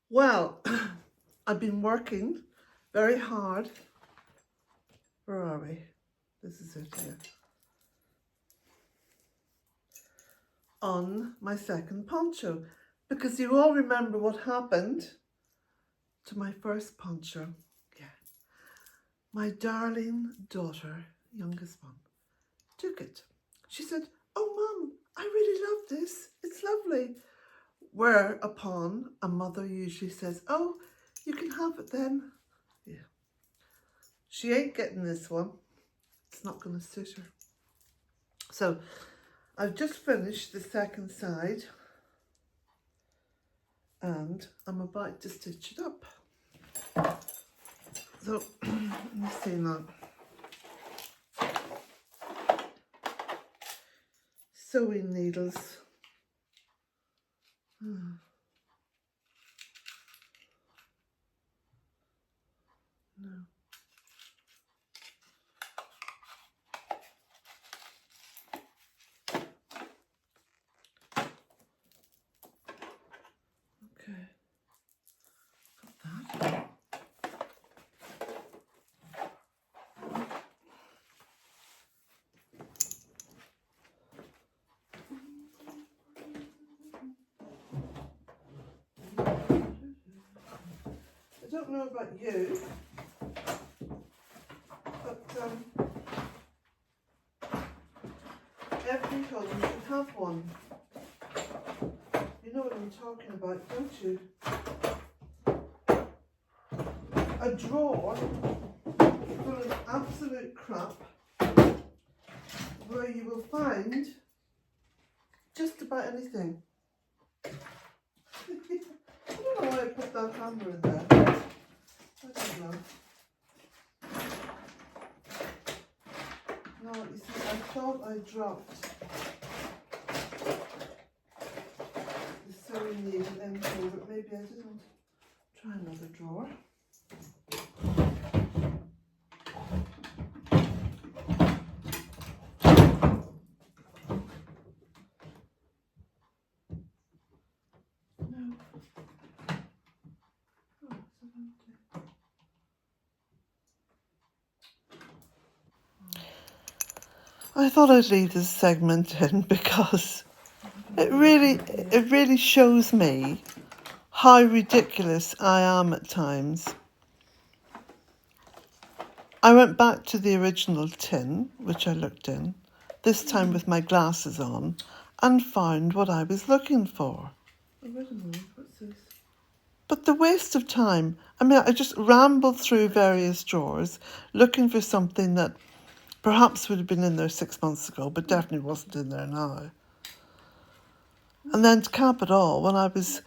Well, I've been working very hard. Where are we? This is it here. On my second poncho, because you all remember what happened to my first poncho. Yeah. My darling daughter, youngest one, took it. She said, "Oh, Mum, I really love this. It's lovely." Whereupon a mother usually says, "Oh, you can have it then." Yeah. She ain't getting this one. It's not going to suit her. So I've just finished the second side and I'm about to stitch it up. So let me see now. Sewing needles. No. Okay. Got that. I don't know about you, but every home should have one. You know what I'm talking about, don't you? A drawer full of absolute crap where you will find just about anything. I don't know why I put that hammer in there. I don't know. No, you see, I thought I dropped the sewing needle in here, but maybe I didn't. Try another drawer. No. Oh, it's empty. I thought I'd leave this segment in because it really shows me how ridiculous I am at times. I went back to the original tin, which I looked in, this time with my glasses on, and found what I was looking for. Oh, wait a minute, what's this? But the waste of time. I mean, I just rambled through various drawers looking for something that perhaps would have been in there 6 months ago, but definitely wasn't in there now. And then to cap it all, when I was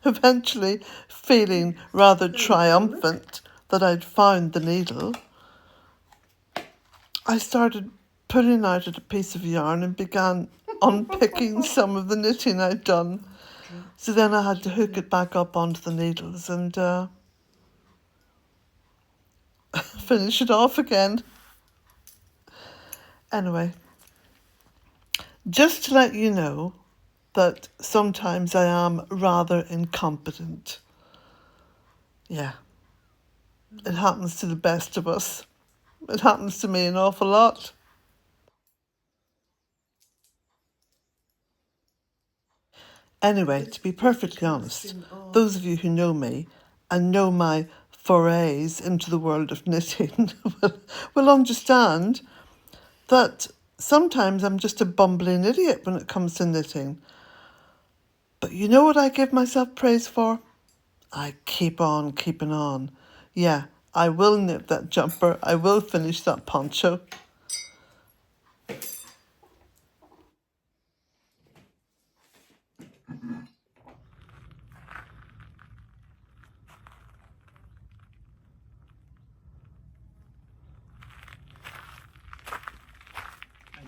eventually feeling rather triumphant that I'd found the needle, I started pulling out a piece of yarn and began unpicking some of the knitting I'd done. So then I had to hook it back up onto the needles and finish it off again. Anyway, just to let you know that sometimes I am rather incompetent. Yeah, it happens to the best of us. It happens to me an awful lot. Anyway, to be perfectly honest, those of you who know me and know my forays into the world of knitting will understand that sometimes I'm just a bumbling idiot when it comes to knitting. But you know what I give myself praise for? I keep on keeping on. Yeah, I will knit that jumper. I will finish that poncho.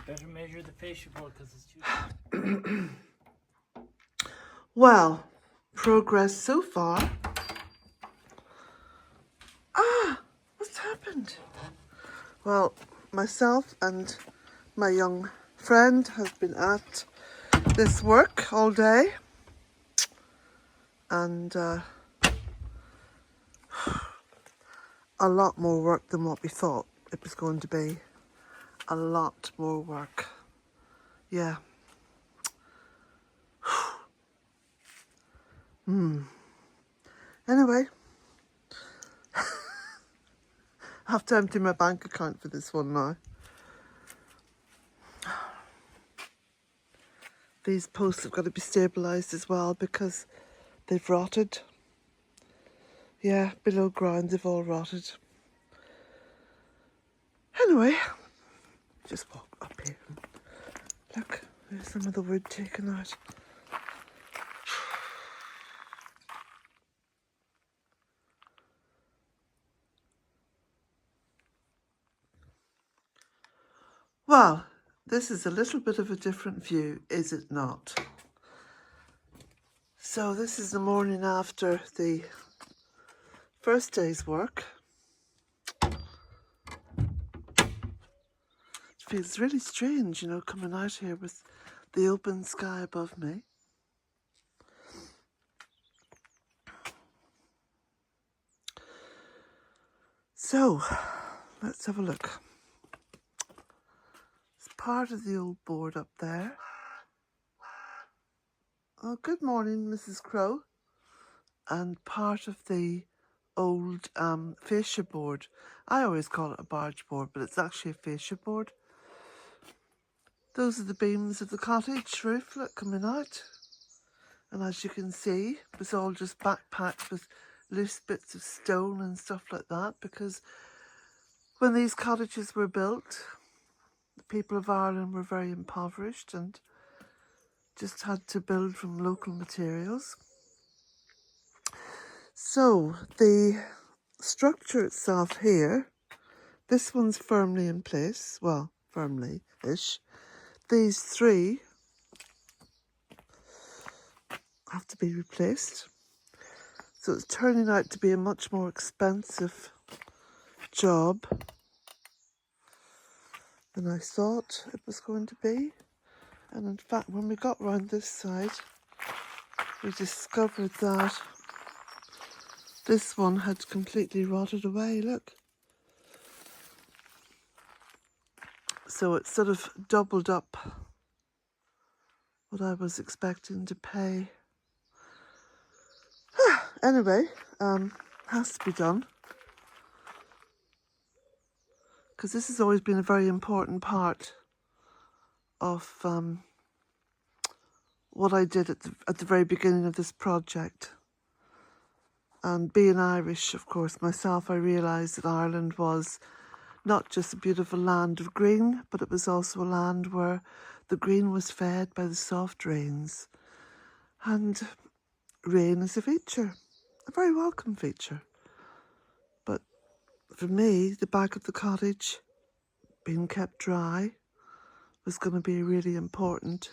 Better measure the fascia board because it's too. Well, progress so far. What's happened? Well, myself and My young friend has been at this work all day, and a lot more work than what we thought it was going to be. A lot more work. Yeah. Anyway, I have to empty my bank account for this one now. These posts have got to be stabilised as well because they've rotted. Yeah, below ground they've all rotted. Anyway, just walk up here. Look, there's some of the wood taken out. Well, this is a little bit of a different view, is it not? So this is the morning after the first day's work. It feels really strange, you know, coming out here with the open sky above me. So, let's have a look. It's part of the old board up there. Oh, good morning, Mrs. Crow. And part of the old fascia board. I always call it a barge board, but it's actually a fascia board. Those are the beams of the cottage roof, look, coming out. And as you can see, it was all just backpacked with loose bits of stone and stuff like that, because when these cottages were built, the people of Ireland were very impoverished and just had to build from local materials. So the structure itself here, this one's firmly in place, well, firmly-ish. These three have to be replaced. So it's turning out to be a much more expensive job than I thought it was going to be. And in fact, when we got round this side, we discovered that this one had completely rotted away, look. So it sort of doubled up what I was expecting to pay. Anyway, has to be done. Because this has always been a very important part of what I did at the very beginning of this project. And being Irish, of course, myself, I realised that Ireland was not just a beautiful land of green, but it was also a land where the green was fed by the soft rains. And rain is a feature, a very welcome feature. But for me, the back of the cottage being kept dry was going to be a really important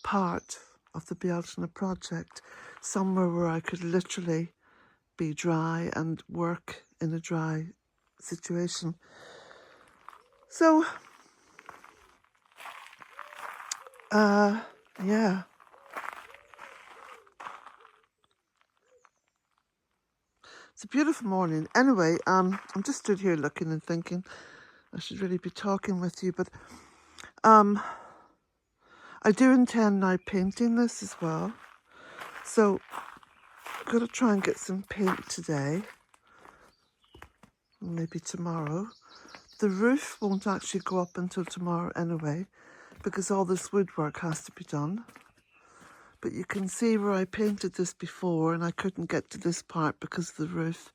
part of the Bealtaine Project, somewhere where I could literally be dry and work in a dry situation. So, yeah. It's a beautiful morning. Anyway, I'm just stood here looking and thinking I should really be talking with you, but I do intend now painting this as well. So I'm going to try and get some paint today, maybe tomorrow. The roof won't actually go up until tomorrow anyway, because all this woodwork has to be done. But you can see where I painted this before and I couldn't get to this part because of the roof.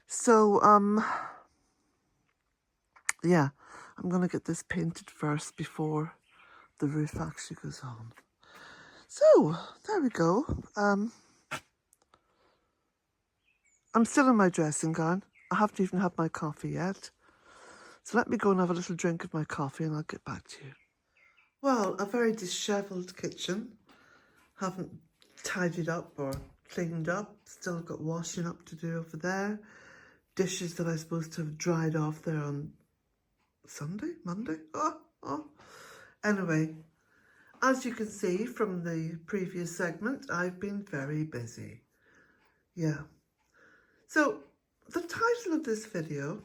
So, yeah, I'm going to get this painted first before the roof actually goes on. So, there we go. I'm still in my dressing gown. I haven't even had my coffee yet. So let me go and have a little drink of my coffee and I'll get back to you. Well, a very dishevelled kitchen. Haven't tidied up or cleaned up. Still got washing up to do over there. Dishes that I supposed to have dried off there on Sunday, Monday. Oh. Anyway, as you can see from the previous segment, I've been very busy. Yeah. So the title of this video,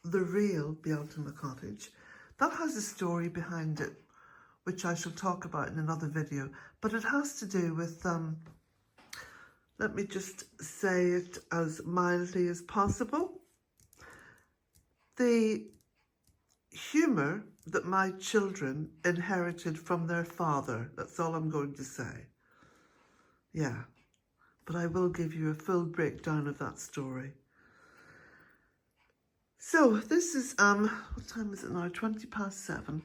The Real Bealtaine Cottage, that has a story behind it, which I shall talk about in another video. But it has to do with, let me just say it as mildly as possible, the humour that my children inherited from their father. That's all I'm going to say. Yeah, but I will give you a full breakdown of that story. So this is, what time is it now? 7:20.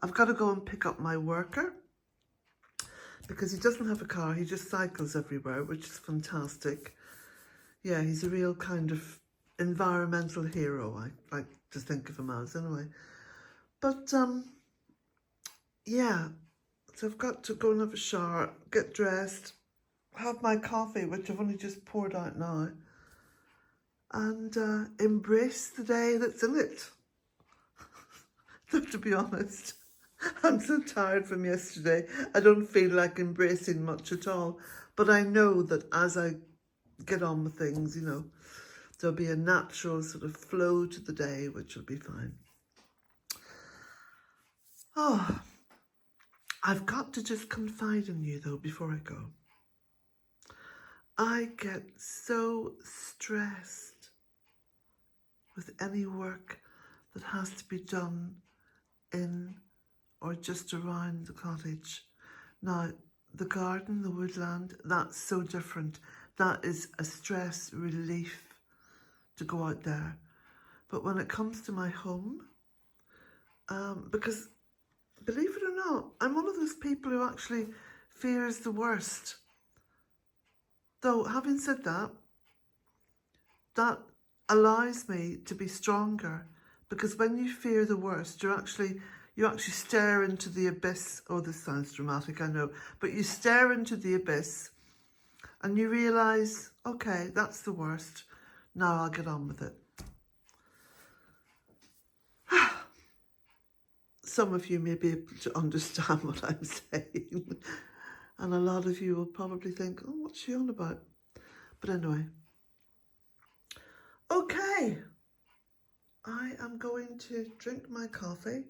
I've got to go and pick up my worker because he doesn't have a car. He just cycles everywhere, which is fantastic. Yeah, he's a real kind of environmental hero, I like to think of him as anyway. But, yeah, so I've got to go and have a shower, get dressed, have my coffee, which I've only just poured out now, and embrace the day that's in it. So to be honest, I'm so tired from yesterday, I don't feel like embracing much at all. But I know that as I get on with things, you know, there'll be a natural sort of flow to the day, which will be fine. Oh, I've got to just confide in you though before I go. I get so stressed with any work that has to be done in or just around the cottage. Now, the garden, the woodland, that's so different. That is a stress relief to go out there. But when it comes to my home, because believe it or not, I'm one of those people who actually fears the worst. Though, having said that, that allows me to be stronger, because when you fear the worst, you actually stare into the abyss. Oh, this sounds dramatic, I know, but you stare into the abyss and you realise, okay, that's the worst. Now I'll get on with it. Some of you may be able to understand what I'm saying, and a lot of you will probably think, oh, what's she on about? But anyway, okay, I am going to drink my coffee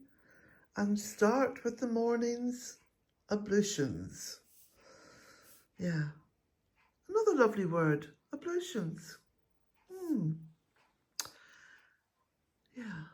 and start with the morning's ablutions. Yeah, another lovely word, ablutions. Yeah.